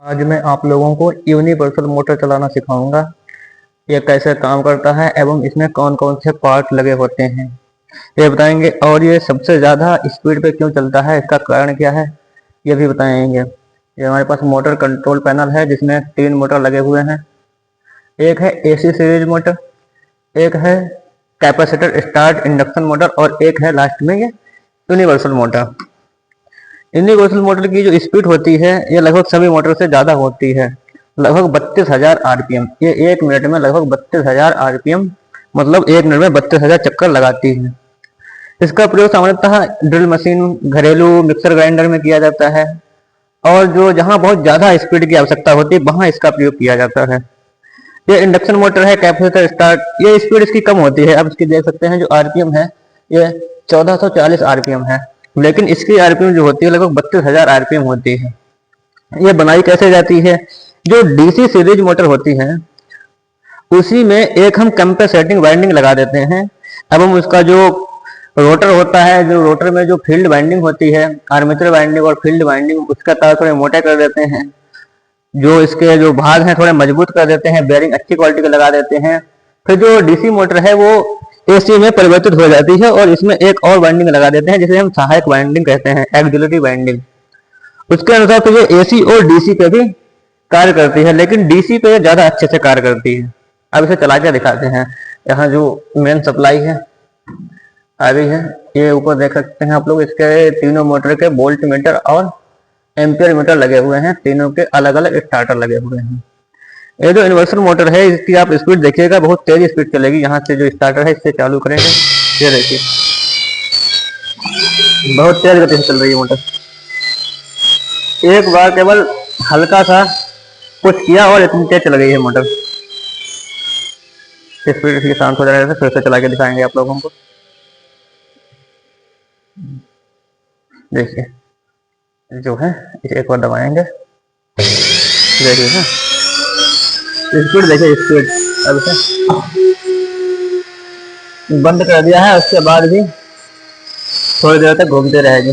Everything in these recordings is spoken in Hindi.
आज मैं आप लोगों को यूनिवर्सल मोटर चलाना सिखाऊंगा। यह कैसे काम करता है एवं इसमें कौन कौन से पार्ट लगे होते हैं ये बताएंगे, और ये सबसे ज़्यादा स्पीड पे क्यों चलता है, इसका कारण क्या है, ये भी बताएंगे। ये हमारे पास मोटर कंट्रोल पैनल है जिसमें 3 मोटर लगे हुए हैं। एक है एसी सीरीज मोटर, एक है कैपेसिटर स्टार्ट इंडक्शन मोटर और एक है लास्ट में ये यूनिवर्सल मोटर। यूनिवर्सल मोटर की जो स्पीड होती है ये लगभग सभी मोटर से ज़्यादा होती है, लगभग 32,000 आरपीएम। ये 1 मिनट में लगभग 32,000 आरपीएम, मतलब 1 मिनट में 32,000 चक्कर लगाती है। इसका प्रयोग सामान्यतः ड्रिल मशीन, घरेलू मिक्सर ग्राइंडर में किया जाता है, और जो जहाँ बहुत ज़्यादा स्पीड की आवश्यकता होती है वहाँ इसका प्रयोग किया जाता है। ये इंडक्शन मोटर है कैपेसिटर स्टार्ट, ये स्पीड इसकी कम होती है। अब इसकी देख सकते हैं जो आरपीएम है ये 1440 आरपीएम है, लेकिन इसकी आरपीएम जो होती है लगभग 32,000 आरपीएम होती है। ये बनाई कैसे जाती है, जो डीसी सीरीज मोटर होती है उसी में एक हम कंपेंसेटिंग वाइंडिंग लगा देते हैं एवं उसका जो रोटर होता है, जो रोटर में जो फील्ड वाइंडिंग होती है, आर्मेचर वाइंडिंग और फील्ड वाइंडिंग, उसका तार थोड़े मोटे कर देते हैं, जो इसके जो भाग हैं थोड़े मजबूत कर देते हैं, बेयरिंग अच्छी क्वालिटी का लगा देते हैं। फिर जो डीसी मोटर है वो एसी में परिवर्तित हो जाती है और इसमें एक और वाइंडिंग लगा देते हैं जिसे हम सहायक वाइंडिंग कहते हैं, एक्सिलरी वाइंडिंग। उसके अनुसार तो ये एसी और डीसी पे भी कार्य करती है, लेकिन डीसी पे ज्यादा अच्छे से कार्य करती है। अब इसे चला के दिखाते हैं। यहाँ जो मेन सप्लाई है अभी है, ये ऊपर देख सकते हैं आप लोग, इसके तीनों मोटर के वोल्ट मीटर और एम्पियर मीटर लगे हुए हैं, तीनों के अलग अलग स्टार्टर लगे हुए हैं। ये जो यूनिवर्सल मोटर है इसकी आप स्पीड देखिएगा, बहुत तेज स्पीड चलेगी। यहाँ से जो स्टार्टर है इससे चालू करेंगे, ये देखिए बहुत तेज गति से चल रही है मोटर। एक बार केवल हल्का सा कुछ किया और इतनी तेज चल गई है मोटर। स्पीड इसकी शांत हो जाने से फिर से चला के दिखाएंगे आप लोगों को। देखिए जो है इसे एक बार दबाएंगे, देखिए ना स्पीड, देखिए स्पीड। अब इसे बंद कर दिया है, उसके बाद भी थोड़ी देर तक घूमते रहेगी।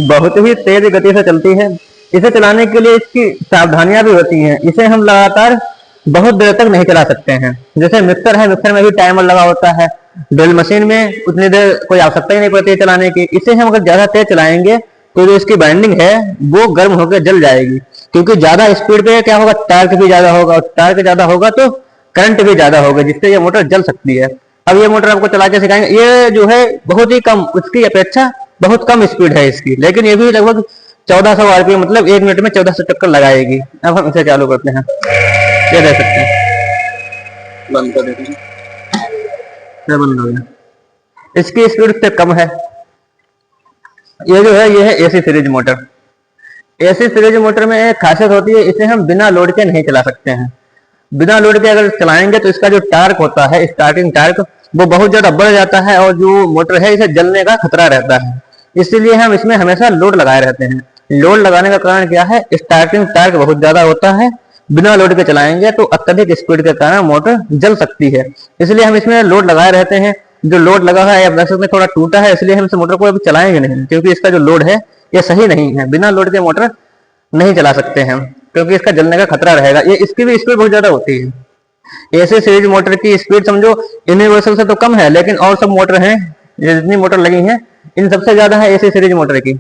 बहुत ही तेज गति से चलती है। इसे चलाने के लिए इसकी सावधानियां भी होती हैं। इसे हम लगातार बहुत देर तक नहीं चला सकते हैं। जैसे मिक्सर है, मिक्सर में भी टाइमर लगा होता है, ड्रिल मशीन में उतनी देर कोई आवश्यकता ही नहीं पड़ती है चलाने की। इसे हम अगर ज्यादा तेज चलाएंगे तो जो इसकी बाइंडिंग है वो गर्म होकर जल जाएगी, क्योंकि ज्यादा स्पीड पे क्या होगा, टार्क भी ज्यादा होगा, और टार्क ज्यादा होगा तो करंट भी ज्यादा होगा, जिससे ये मोटर जल सकती है। अब ये मोटर आपको चला के सिखाएंगे। ये जो है बहुत ही कम, उसकी अपेक्षा बहुत कम स्पीड है इसकी, लेकिन ये भी लगभग 1400 आरपीएम, मतलब 1 मिनट में 1400 चक्कर लगाएगी। अब हम इसे चालू करते हैं, ये देख सकते हैं, बंद कर देते हैं, बंद हो गया। इसकी स्पीड उससे कम है। ये जो है ये है AC series motor. AC series motor में एक खासियत होती है, इसे हम बिना लोड के नहीं चला सकते हैं। बिना लोड के अगर चलाएंगे तो इसका जो टार्क होता है, स्टार्टिंग टार्क, वो बहुत ज्यादा बढ़ जाता है और जो मोटर है इसे जलने का खतरा रहता है। इसीलिए हम इसमें हमेशा लोड लगाए रहते हैं। लोड लगाने का कारण क्या है, स्टार्टिंग टार्क बहुत ज्यादा होता है, बिना लोड के चलाएंगे तो अत्यधिक स्पीड के कारण मोटर जल सकती है। इसलिए हम इसमें लोड लगाए रहते हैं। जो लोड लगा है अब दर्शक में थोड़ा टूटा है, इसलिए हम इस मोटर को अभी चलाएंगे नहीं, क्योंकि इसका जो लोड है ये सही नहीं है। बिना लोड के मोटर नहीं चला सकते हैं क्योंकि इसका जलने का खतरा रहेगा। ये इसकी भी स्पीड बहुत ज्यादा होती है। एसी सीरीज मोटर की स्पीड समझो यूनिवर्सल से तो कम है, लेकिन और सब मोटर हैं, जितनी मोटर लगी हैं इन सबसे ज्यादा है एसी सीरीज मोटर की,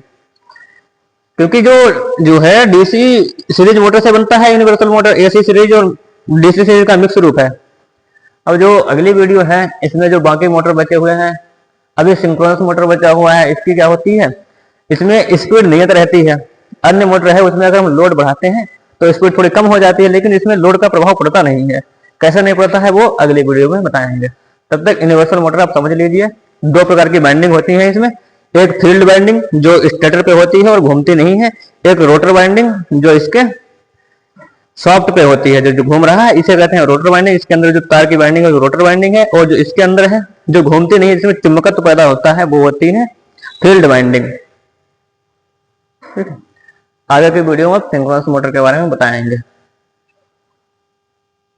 क्योंकि जो है डीसी सीरीज मोटर से बनता है यूनिवर्सल मोटर। एसी सीरीज और डीसी सीरीज का मिक्स रूप है। अब जो अगली वीडियो है इसमें जो बाकी मोटर बचे हुए हैं, अभी सिंक्रोनस मोटर बचा हुआ है, इसकी क्या होती है, इसमें स्पीड नियत रहती है। अन्य मोटर है उसमें अगर हम लोड बढ़ाते हैं तो स्पीड थोड़ी कम हो जाती है, लेकिन इसमें लोड का प्रभाव पड़ता नहीं है। कैसे नहीं पड़ता है वो अगली वीडियो में बताएंगे। तब तक यूनिवर्सल मोटर आप समझ लीजिए। 2 प्रकार की बाइंडिंग होती है इसमें, एक फील्ड बाइंडिंग जो स्टेटर पे होती है और घूमती नहीं है, एक रोटर बाइंडिंग जो इसके सॉफ्ट पे होती है, जो घूम रहा है इसे कहते हैं रोटर बाइंडिंग। इसके अंदर जो तार की बाइंडिंग है वो रोटर बाइंडिंग है, और जो इसके अंदर है जो घूमती नहीं है, जिसमें चुंबकत्व पैदा होता है, वो होती है फील्ड बाइंडिंग। आगे की वीडियो में सिंक्रोनस मोटर के बारे में बताएंगे।